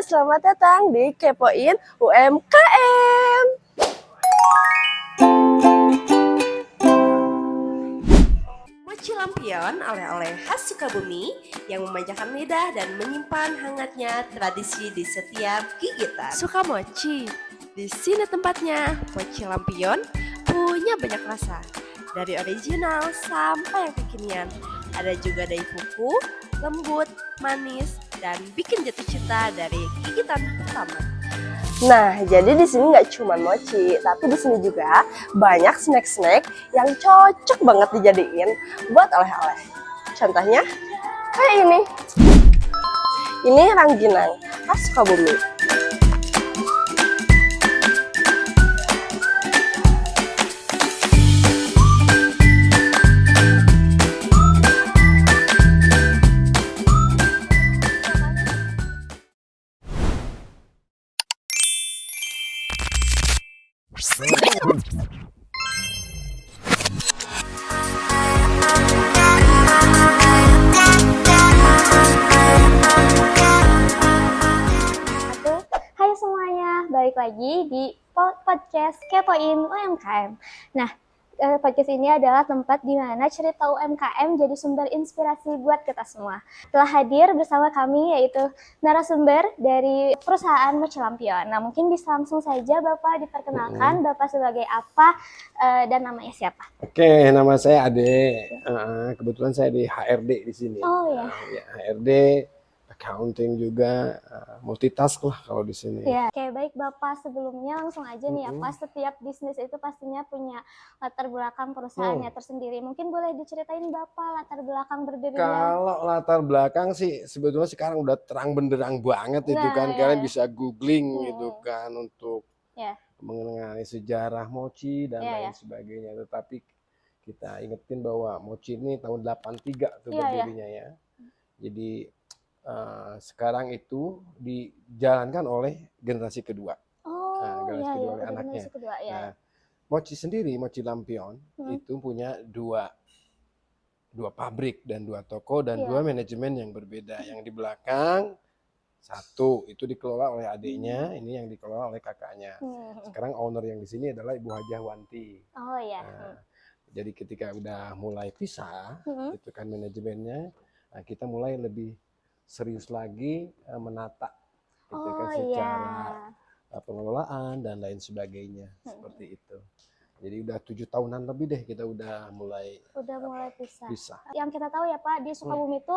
selamat datang di Kepoin UMKM. Mochi lampion oleh-oleh khas Sukabumi yang memanjakan lidah dan menyimpan hangatnya tradisi di setiap gigitan. Suka mochi? Di sini tempatnya. Mochi lampion punya banyak rasa, dari original sampai yang kekinian. Ada juga daifuku, lembut, manis, dan bikin jatuh cinta dari gigitan pertama. Nah, jadi di sini nggak cuma mochi, tapi di sini juga banyak snack-snack yang cocok banget dijadiin buat oleh-oleh. Contohnya kayak ini. Ini rangginang khas Sukabumi. Hai semuanya, balik lagi di podcast Kepoin UMKM. Nah, podcast ini adalah tempat di mana cerita UMKM jadi sumber inspirasi buat kita semua. Telah hadir bersama kami yaitu narasumber dari perusahaan Mochi Lampion. Nah, mungkin bisa langsung saja Bapak diperkenalkan, Bapak sebagai apa dan namanya siapa? Oke, nama saya Ade. Kebetulan saya di HRD di sini. Oh ya. HRD, accounting juga, multitask lah kalau di sini. Ya, oke baik Bapak, sebelumnya langsung aja nih ya Pak, setiap bisnis itu pastinya punya latar belakang perusahaannya tersendiri. Mungkin boleh diceritain Bapak latar belakang berdirinya? Kalau latar belakang sih sebetulnya sekarang udah terang benderang banget itu kan. Kalian bisa googling gitu kan untuk mengenai sejarah mochi dan lain sebagainya. Tetapi kita ingetin bahwa mochi ini tahun 83 tuh berdirinya ya. Jadi sekarang itu dijalankan oleh generasi kedua. Generasi kedua oleh anaknya. Nah, mochi sendiri, Mochi Lampion itu punya dua pabrik dan dua toko dan dua manajemen yang berbeda. Yang di belakang satu itu dikelola oleh adiknya, ini yang dikelola oleh kakaknya. Sekarang owner yang di sini adalah Ibu Hajah Wanti. Oh ya. Jadi ketika udah mulai pisah, itu kan manajemennya, kita mulai lebih serius lagi menata gitu kan secara pengelolaan dan lain sebagainya seperti itu. Jadi udah 7 tahunan lebih deh kita udah mulai pisah. Yang kita tahu ya Pak, di Sukabumi itu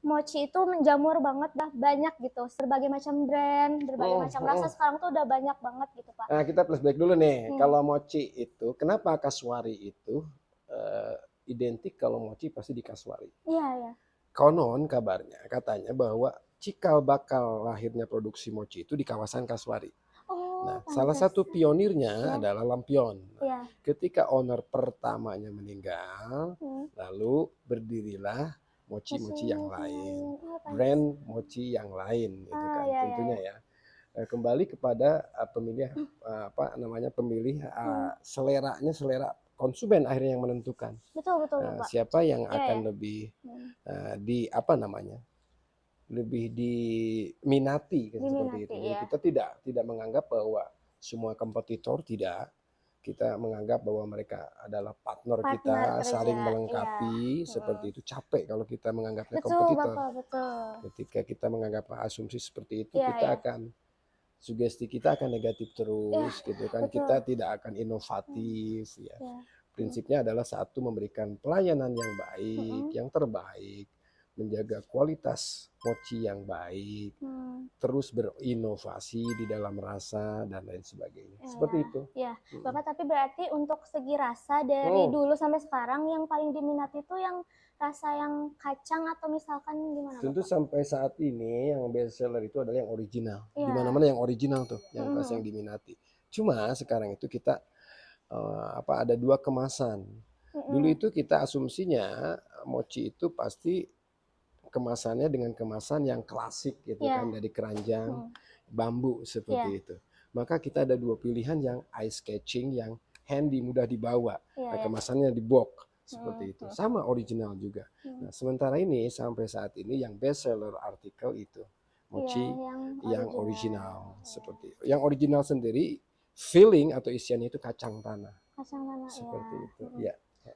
mochi itu menjamur banget, banyak gitu, berbagai macam brand, berbagai macam rasa sekarang tuh udah banyak banget gitu Pak. Nah kita flashback dulu nih, kalau mochi itu kenapa Kasuari itu identik kalau mochi pasti di Kasuari. Iya. Konon kabarnya katanya bahwa cikal bakal lahirnya produksi mochi itu di kawasan Kasuari. Nah, salah satu pionirnya adalah Lampion. Nah, ketika owner pertamanya meninggal, lalu berdirilah mochi-mochi yang lain, brand mochi yang lain, gitu kan tentunya ya. Kembali kepada pemilih selera konsumen akhirnya yang menentukan. Betul Pak. Siapa yang akan lebih lebih diminati seperti itu. Jadi kita tidak menganggap bahwa semua kompetitor, tidak. Kita menganggap bahwa mereka adalah partner kita, saling melengkapi seperti itu. Capek kalau kita menganggapnya kompetitor. Betul. Ketika kita menganggap asumsi seperti itu, kita akan sugesti kita akan negatif terus gitu kan. Kita tidak akan inovatif ya. Prinsipnya adalah satu, memberikan pelayanan yang baik, yang terbaik, menjaga kualitas mochi yang baik, terus berinovasi di dalam rasa dan lain sebagainya. Seperti itu. Ya, Bapak, tapi berarti untuk segi rasa dari dulu sampai sekarang yang paling diminati itu yang rasa yang kacang atau misalkan gimana? Tentu Bapak? Sampai saat ini yang best seller itu adalah yang original. Di mana-mana yang original tuh, yang rasa yang diminati. Cuma sekarang itu kita ada dua kemasan. Dulu itu kita asumsinya mochi itu pasti kemasannya dengan kemasan yang klasik gitu kan, dari keranjang bambu seperti itu. Maka kita ada dua pilihan, yang ice catching, yang handy, mudah dibawa. Kemasannya di box seperti itu. Sama original juga. Nah, sementara ini sampai saat ini yang best seller artikel itu mochi yang Ya. original seperti itu. Yang original sendiri filling atau isiannya itu kacang tanah. Kacang tanah seperti ya. itu. Ya.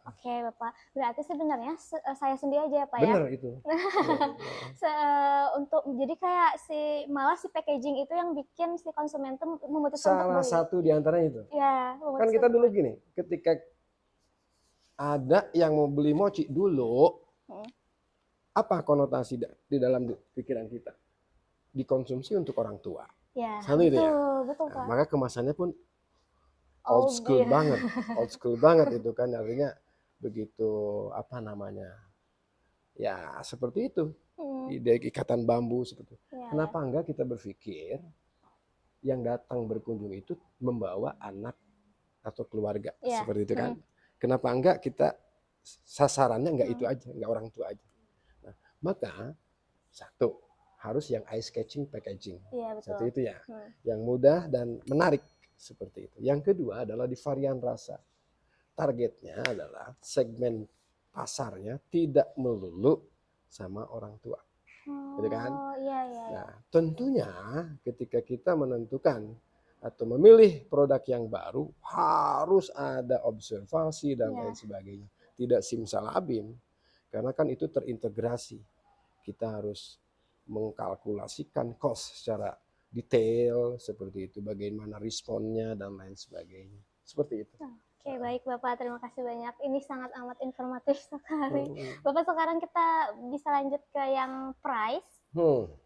Oke Bapak, berarti sebenarnya saya sendiri aja ya Pak Bener ya. itu. Untuk jadi kayak malah si packaging itu yang bikin si konsumen tuh memutuskan untuk Salah beli. satu di antaranya itu. Ya, Kan kita dulu gini, ketika ada yang mau beli mochi dulu, apa konotasi di dalam pikiran kita? Dikonsumsi untuk orang tua. Ya, Satu itu ya. Betul Pak. Maka kemasannya pun old school banget itu kan, artinya begitu apa namanya, ya seperti itu, dari ikatan bambu seperti itu. Kenapa enggak kita berpikir yang datang berkunjung itu membawa anak atau keluarga seperti itu kan? Kenapa enggak kita sasarannya enggak itu aja, enggak orang tua aja. Nah, maka satu harus yang eye catching packaging, satu itu ya, yang mudah dan menarik. Seperti itu. Yang kedua adalah di varian rasa. Targetnya adalah segmen pasarnya tidak melulu sama orang tua. Gitu kan? Nah, tentunya ketika kita menentukan atau memilih produk yang baru harus ada observasi dan lain sebagainya. Tidak simsalabim karena kan itu terintegrasi. Kita harus mengkalkulasikan cost secara detail seperti itu, bagaimana responnya dan lain sebagainya, seperti itu. Oke, baik Bapak, terima kasih banyak. Ini sangat amat informatif sekali. Bapak, sekarang kita bisa lanjut ke yang price.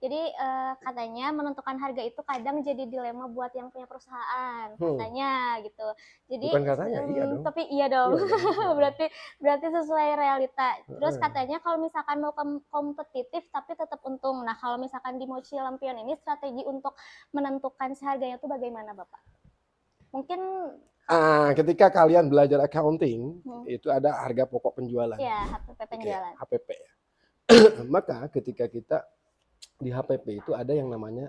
Jadi katanya menentukan harga itu kadang jadi dilema buat yang punya perusahaan, katanya gitu. Jadi bukan katanya, iya dong. Tapi iya dong. berarti sesuai realita. Terus katanya kalau misalkan mau kompetitif tapi tetap untung. Nah, kalau misalkan di Mochi Lampion ini strategi untuk menentukan harganya itu bagaimana, Bapak? Mungkin ketika kalian belajar accounting, itu ada harga pokok penjualan. Iya, HPP penjualan. HPP ya. Maka ketika kita di HPP itu ada yang namanya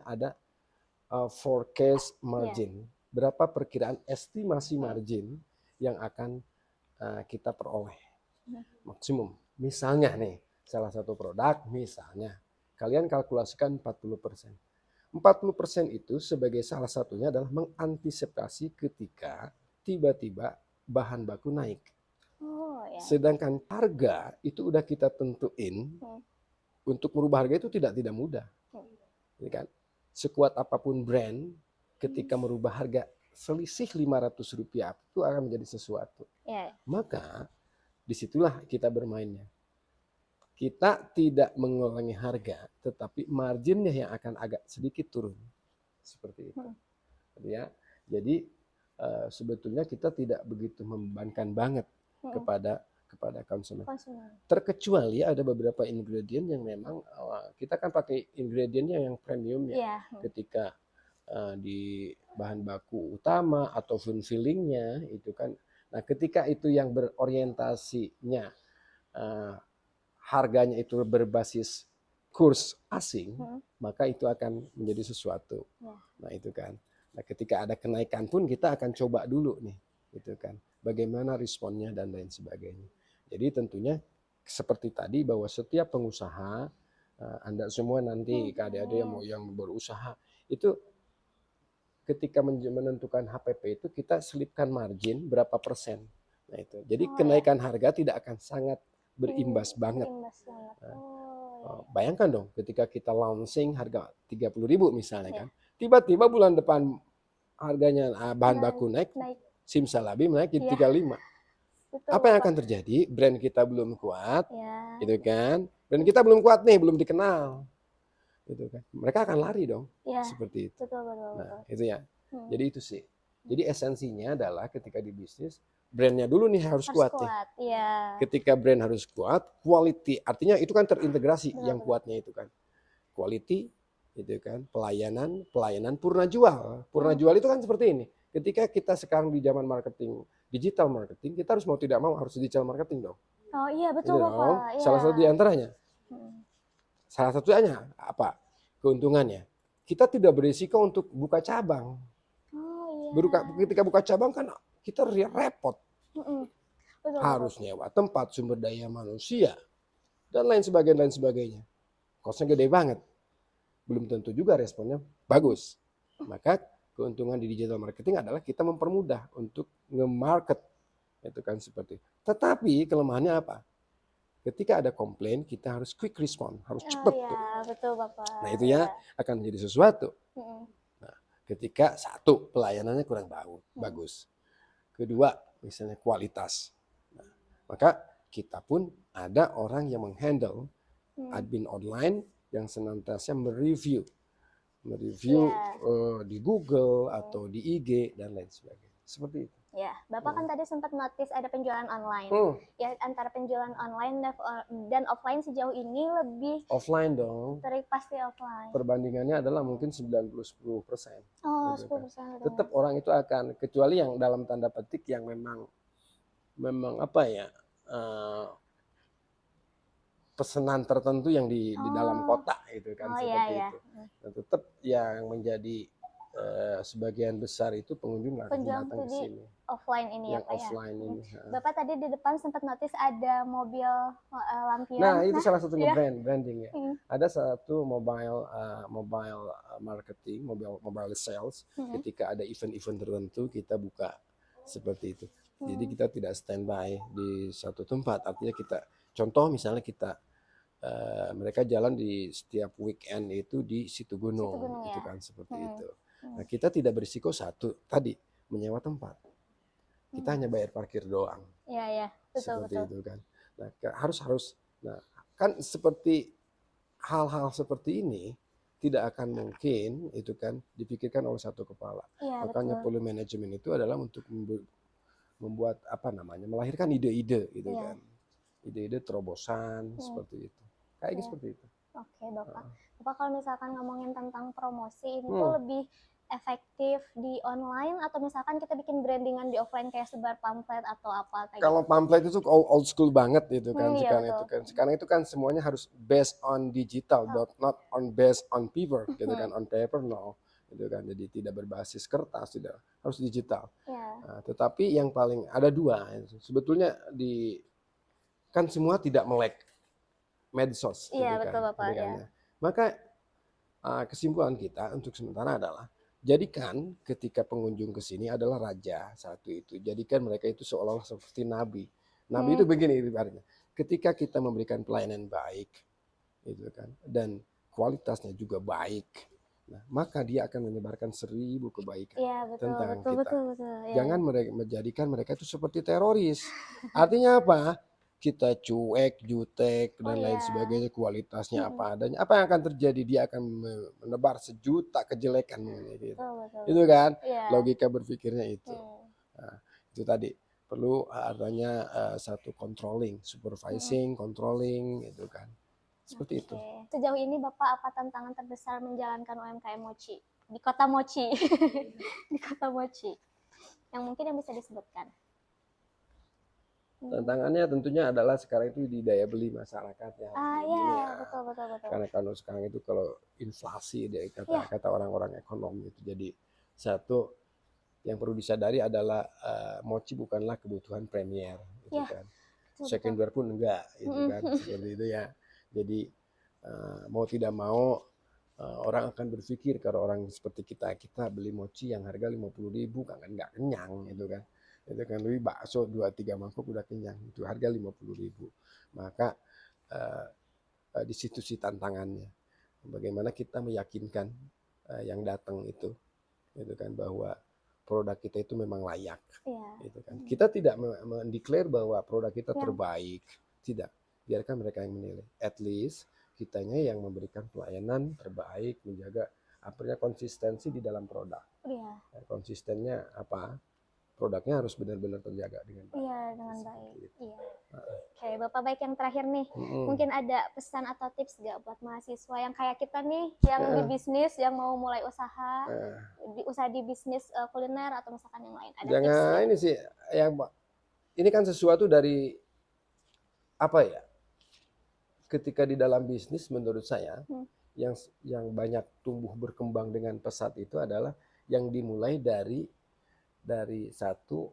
forecast margin. Berapa perkiraan estimasi margin yang akan kita peroleh maksimum. Misalnya nih, salah satu produk misalnya kalian kalkulasikan 40%. 40% itu sebagai salah satunya adalah mengantisipasi ketika tiba-tiba bahan baku naik. Sedangkan harga itu udah kita tentuin. Untuk merubah harga itu tidak mudah. Jadi kan, sekuat apapun brand, ketika merubah harga selisih Rp500 itu akan menjadi sesuatu. Maka disitulah kita bermainnya. Kita tidak mengurangi harga, tetapi marginnya yang akan agak sedikit turun. Seperti itu. Ya, jadi sebetulnya kita tidak begitu membebankan banget kepada konsumen. Terkecuali ada beberapa ingredient yang memang kita kan pakai ingredientnya yang premium ya. Ketika di bahan baku utama atau fillingnya itu kan. Nah, ketika itu yang berorientasinya harganya itu berbasis kurs asing, maka itu akan menjadi sesuatu. Nah, itu kan. Nah, ketika ada kenaikan pun kita akan coba dulu nih, gitu kan. Bagaimana responnya dan lain sebagainya. Jadi tentunya seperti tadi bahwa setiap pengusaha, Anda semua nanti adik-adik yang berusaha itu ketika menentukan HPP itu kita selipkan margin berapa persen. Nah itu. Jadi kenaikan harga tidak akan sangat berimbas banget. Bayangkan dong ketika kita launching harga 30.000 misalnya kan. Tiba-tiba bulan depan harganya bahan baku naik. Simsalabim naik jadi 35. Betul, apa yang akan terjadi? Brand kita belum kuat, gitu kan? Brand kita belum kuat nih, belum dikenal, gitu kan? Mereka akan lari dong, seperti itu. Betul. Nah, itu ya. Jadi itu sih. Jadi esensinya adalah ketika di bisnis, brandnya dulu nih harus kuat nih. Ketika brand harus kuat, quality, artinya itu kan terintegrasi yang kuatnya itu kan. Quality, itu kan. Pelayanan purna jual. Purna jual itu kan seperti ini. Ketika kita sekarang di zaman marketing, digital marketing, kita harus mau tidak mau harus digital marketing dong. Oh iya betul Bapak. Salah satu di antaranya. Salah satunya apa? Keuntungannya. Kita tidak berisiko untuk buka cabang. Ketika buka cabang kan kita repot. Harus nyewa tempat, sumber daya manusia, dan lain sebagainya. Kosnya gede banget. belum tentu juga responnya bagus. Maka keuntungan di digital marketing adalah kita mempermudah untuk nge-market, itu kan seperti. Tetapi kelemahannya apa? Ketika ada komplain, kita harus quick respond, harus cepat tuh. Betul Bapak. Nah itu ya akan menjadi sesuatu. Nah, ketika satu, pelayanannya kurang bagus. Kedua, misalnya kualitas. Nah, maka kita pun ada orang yang menghandle admin online yang senantiasa mereview di Google atau di IG dan lain sebagainya. Seperti itu. Ya, Bapak kan tadi sempat notice ada penjualan online. Ya, antara penjualan online dan offline sejauh ini lebih offline dong. Pasti offline. Perbandingannya adalah mungkin 90-10%. Oh, 10%. Tetap orang itu akan, kecuali yang dalam tanda petik yang memang apa ya, pesanan tertentu yang di dalam kota itu kan seperti itu. Dan tetap yang menjadi sebagian besar itu pengunjung akan datang ke sini. Offline ini yang ya Pak offline ya? Ini. Bapak tadi di depan sempat notice ada mobil lampion. Nah itu salah satunya branding ya. Ada satu mobile marketing, mobile sales. Ketika ada event-event tertentu kita buka seperti itu. Jadi kita tidak standby di satu tempat. Artinya kita, contoh misalnya kita mereka jalan di setiap weekend itu di Situ Gunung itu kan seperti itu. Nah kita tidak berisiko satu tadi menyewa tempat, kita hanya bayar parkir doang. Seperti itu kan. Nah harus. Nah kan seperti hal-hal seperti ini tidak akan mungkin itu kan dipikirkan oleh satu kepala. Makanya perlu manajemen itu adalah untuk membuat melahirkan ide-ide gitu kan, ide-ide terobosan seperti itu. Kayaknya seperti itu. Oke, Bapak. Bapak kalau misalkan ngomongin tentang promosi ini tuh lebih efektif di online atau misalkan kita bikin brandingan di offline kayak sebar pamflet atau apa kayak kalau pamflet itu old school banget itu kan. Sekarang itu kan semuanya harus based on digital, not on based on paper gitu kan. On paper no gitu kan, jadi tidak berbasis kertas, tidak, harus digital. Nah, tetapi yang paling ada dua sebetulnya kan semua tidak melek medsos gitu kan. Betul Bapak. Maka kesimpulan kita untuk sementara adalah jadikan ketika pengunjung ke sini adalah raja satu itu. Jadikan mereka itu seolah-olah seperti nabi. Nabi itu begini ibaratnya. Ketika kita memberikan pelayanan baik, gitu kan, dan kualitasnya juga baik, nah, maka dia akan menyebarkan 1000 kebaikan tentang kita. Jangan menjadikan mereka itu seperti teroris. Artinya apa? Kita cuek, jutek dan lain sebagainya, kualitasnya apa adanya, apa yang akan terjadi? Dia akan menebar sejuta kejelekan gitu. Itu kan logika berpikirnya itu. Nah, itu tadi perlu adanya satu controlling, supervising, controlling itu kan. Seperti itu. Sejauh ini Bapak apa tantangan terbesar menjalankan UMKM Mochi di Kota Mochi? Di Kota Mochi. Yang mungkin yang bisa disebutkan. Tantangannya tentunya adalah sekarang itu di daya beli masyarakat ya. Betul. Karena kalau sekarang itu kalau inflasi dari kata orang-orang ekonomi itu, jadi satu yang perlu disadari adalah mochi bukanlah kebutuhan premier, gitu kan. Secondary pun enggak, gitu kan. Seperti itu ya. Jadi mau tidak mau orang akan berpikir kalau orang seperti kita beli mochi yang harga 50.000 kan nggak kenyang, gitu kan. Itu kan lebih bakso 2-3 mangkok udah kenyang, itu harga 50.000. Maka di situ sih tantangannya, bagaimana kita meyakinkan yang datang itu kan bahwa produk kita itu memang layak, gitu kan. Kita tidak mendeklar bahwa produk kita terbaik, tidak, biarkan mereka yang menilai. At least kitanya yang memberikan pelayanan terbaik, menjaga konsistensi di dalam produk. Konsistennya apa? Produknya harus benar-benar terjaga dengan baik. Dengan baik. Oke, Bapak baik, yang terakhir nih, mungkin ada pesan atau tips nggak buat mahasiswa yang kayak kita nih, yang di bisnis, yang mau mulai usaha, di bisnis kuliner atau misalkan yang lain. Ada tips ini sih, ini kan sesuatu dari apa ya? Ketika di dalam bisnis menurut saya, yang banyak tumbuh berkembang dengan pesat itu adalah yang dimulai dari satu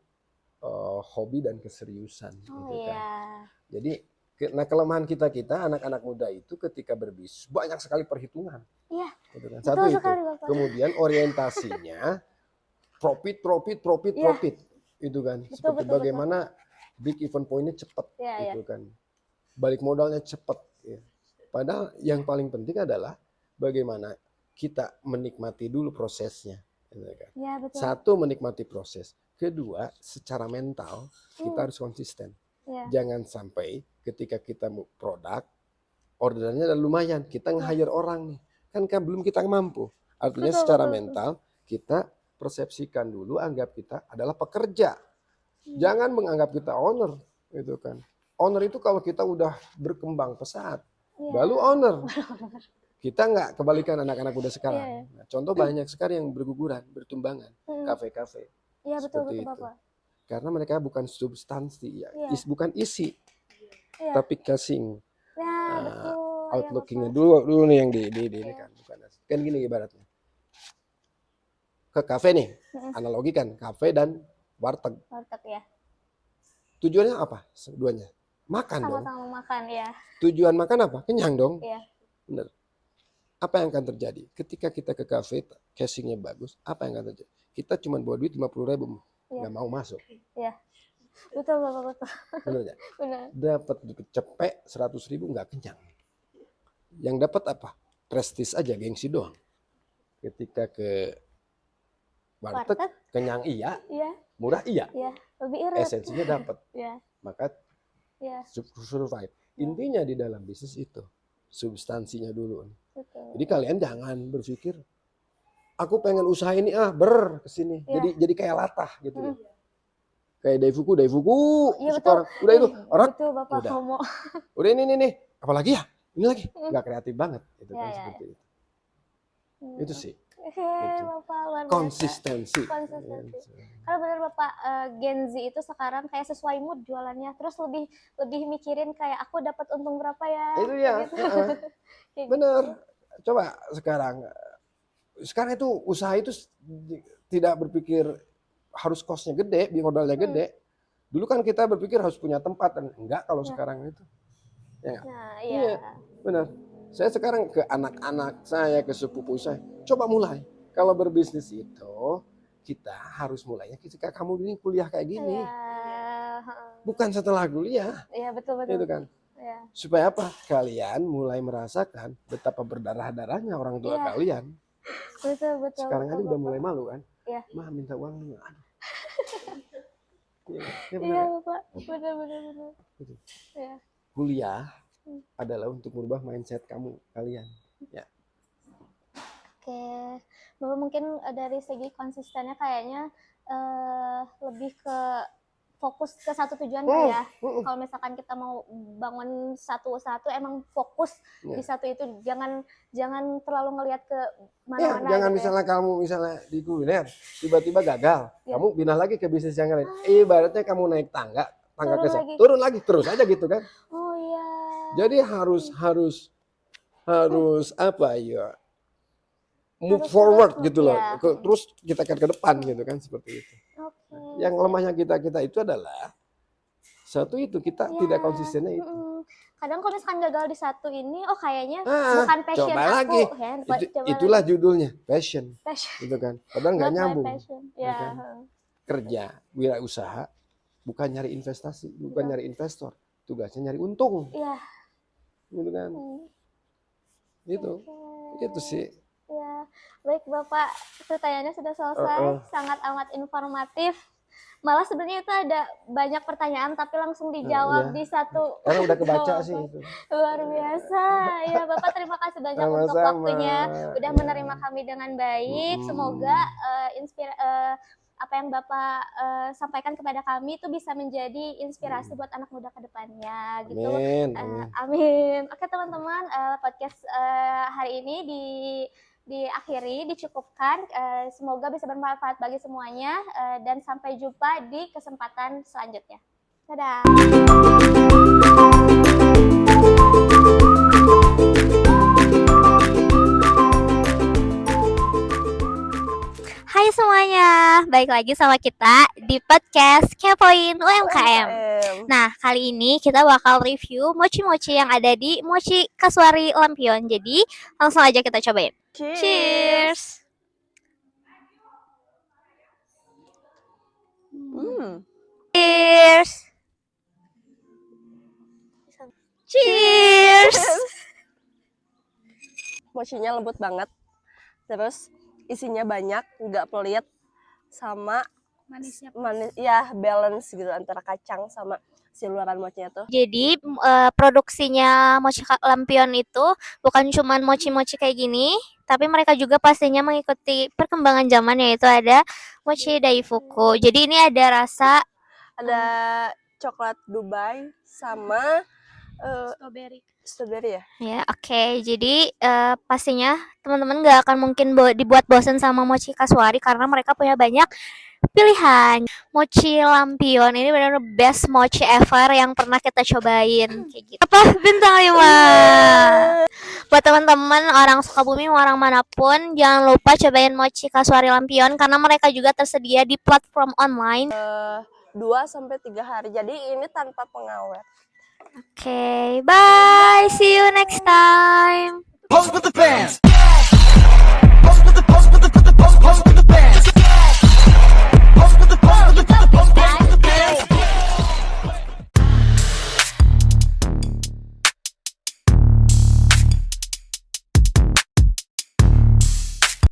hobi dan keseriusan, gitu kan. Jadi Nah, kelemahan kita anak-anak muda itu ketika berbisnis banyak sekali perhitungan. Iya. Gitu kan. Satu itu. Kemudian orientasinya profit. Itu kan. Seperti bagaimana big event point-nya cepat gitu kan. Balik modalnya cepat ya. Padahal yang paling penting adalah bagaimana kita menikmati dulu prosesnya. Gitu kan. Ya, betul. Satu, menikmati proses. Kedua, secara mental kita harus konsisten. Jangan sampai ketika kita mau produk, orderannya udah lumayan, kita nge-hire orang nih. Kan belum kita mampu. Artinya secara mental kita persepsikan dulu, anggap kita adalah pekerja. Jangan menganggap kita owner, gitu kan. Owner itu kalau kita udah berkembang pesat, baru owner. Kita nggak kebalikan anak-anak muda sekarang. Nah, contoh banyak sekali yang berguguran, bertumbangan, kafe-kafe. Iya, betul Bapak. Karena mereka bukan substansi, bukan isi, tapi casing, outlookingnya dulu nih yang di ini kan, bukan gini ibaratnya. Ke kafe nih, analogi kan kafe dan warteg. Ya. Tujuannya apa? Duanya makan dong. Sama-sama makan ya. Tujuan makan apa? Kenyang dong. Iya. Bener. Apa yang akan terjadi? Ketika kita ke kafe, casingnya bagus, apa yang akan terjadi? Kita cuma bawa duit 50.000. Nggak mau masuk. Iya. Betul Bapak, betul. Benar ya? Benar. Dapat cepet 100.000 nggak kenyang. Yang dapat apa? Prestis aja, gengsi doang. Ketika ke warteg, kenyang iya, murah iya. Lebih irit. Esensinya dapat. Maka survive. Intinya di dalam bisnis itu substansinya dulu. Betul. Jadi kalian jangan berpikir aku pengen usaha ini kesini. Jadi kayak latah gitu. Kayak Daifuku. Iya, sekarang udah itu orang betul, Bapak ngomong. udah ini apalagi ya? Ini lagi nggak kreatif banget itu kan seperti itu. Itu sih. Bapak luar biasa. Konsistensi. Kalau benar Bapak, Gen Z itu sekarang kayak sesuai mood jualannya, terus lebih mikirin kayak aku dapat untung berapa ya. Itu ya. Gitu. Bener. Coba sekarang itu usaha itu tidak berpikir harus costnya gede, modalnya gede. Dulu kan kita berpikir harus punya tempat, dan enggak kalau sekarang itu. Ya. Nah, iya, benar. Saya sekarang ke anak-anak saya, ke sepupu saya, coba mulai. Kalau berbisnis itu kita harus mulainya ketika kamu ini kuliah kayak gini. Bukan setelah kuliah. Iya, betul. Itu kan. Ya. Supaya apa? Kalian mulai merasakan betapa berdarah-darahnya orang tua kalian. Betul. Sekarang aja udah mulai malu kan? Iya. Mah minta uang, aduh. Iya, Bapak. Benar. Ya. Kuliah adalah untuk merubah mindset kalian. Ya. Oke, Bapak mungkin dari segi konsistennya kayaknya lebih ke fokus ke satu tujuan ya. Kalau misalkan kita mau bangun satu usaha tuh emang fokus di satu itu, jangan terlalu ngelihat ke mana-mana. Jangan gitu misalnya kamu di kuliner tiba-tiba gagal, kamu pindah lagi ke bisnis yang lain. Ibaratnya kamu naik tangga turun lagi terus aja gitu kan. Oh iya. Jadi harus apa ya? Move forward gitu loh. Terus kita ke depan gitu kan, seperti itu. Yang lemahnya kita itu adalah satu itu kita tidak konsistennya itu. Kadang kalau misalkan gagal di satu ini, kayaknya bukan passion coba aku. Lagi. Itulah judulnya, passion. Gitu kan. Padahal nggak nyambung. Ya. Kan? Kerja, wirausaha, bukan nyari investasi, bukan nyari investor. Tugasnya nyari untung. Iya. Gitu kan. Itu sih. Ya, baik Bapak, pertanyaannya sudah selesai, sangat amat informatif. Malah sebenarnya itu ada banyak pertanyaan tapi langsung dijawab di satu. Karena udah kebaca sih itu. Luar biasa. Ya Bapak, terima kasih banyak untuk waktunya, udah menerima kami dengan baik. Semoga apa yang Bapak sampaikan kepada kami itu bisa menjadi inspirasi buat anak muda ke depannya gitu. Amin. Oke teman-teman, podcast hari ini diakhiri, dicukupkan. Semoga bisa bermanfaat bagi semuanya, dan sampai jumpa di kesempatan selanjutnya. Dadah. Hai semuanya, baik balik lagi sama kita di podcast Kepoin UMKM. Nah, kali ini kita bakal review mochi-mochi yang ada di Mochi Kasuari Lampion. Jadi, langsung aja kita cobain. Cheers! Cheers! Cheers! Mochinya lembut banget, terus isinya banyak, nggak pelit, sama manis, ya balance gitu antara kacang sama si luaran mochinya tuh. Jadi produksinya Mochi Lampion itu bukan cuma mochi-mochi kayak gini, tapi mereka juga pastinya mengikuti perkembangan zaman, yaitu ada Mochi Daifuku. Jadi ini ada rasa, ada coklat Dubai sama strawberry ya? Ya, oke. Jadi pastinya teman-teman gak akan mungkin dibuat bosan sama Mochi Kasuari karena mereka punya banyak pilihan. Mochi Lampion ini benar-benar best mochi ever yang pernah kita cobain. Kayak gitu. Apa bintang 5? Buat teman-teman orang Sukabumi, orang manapun, jangan lupa cobain Mochi Kasuari Lampion karena mereka juga tersedia di platform online. 2-3 hari. Jadi ini tanpa pengawet. Okay, bye. See you next time. Pose with the fans.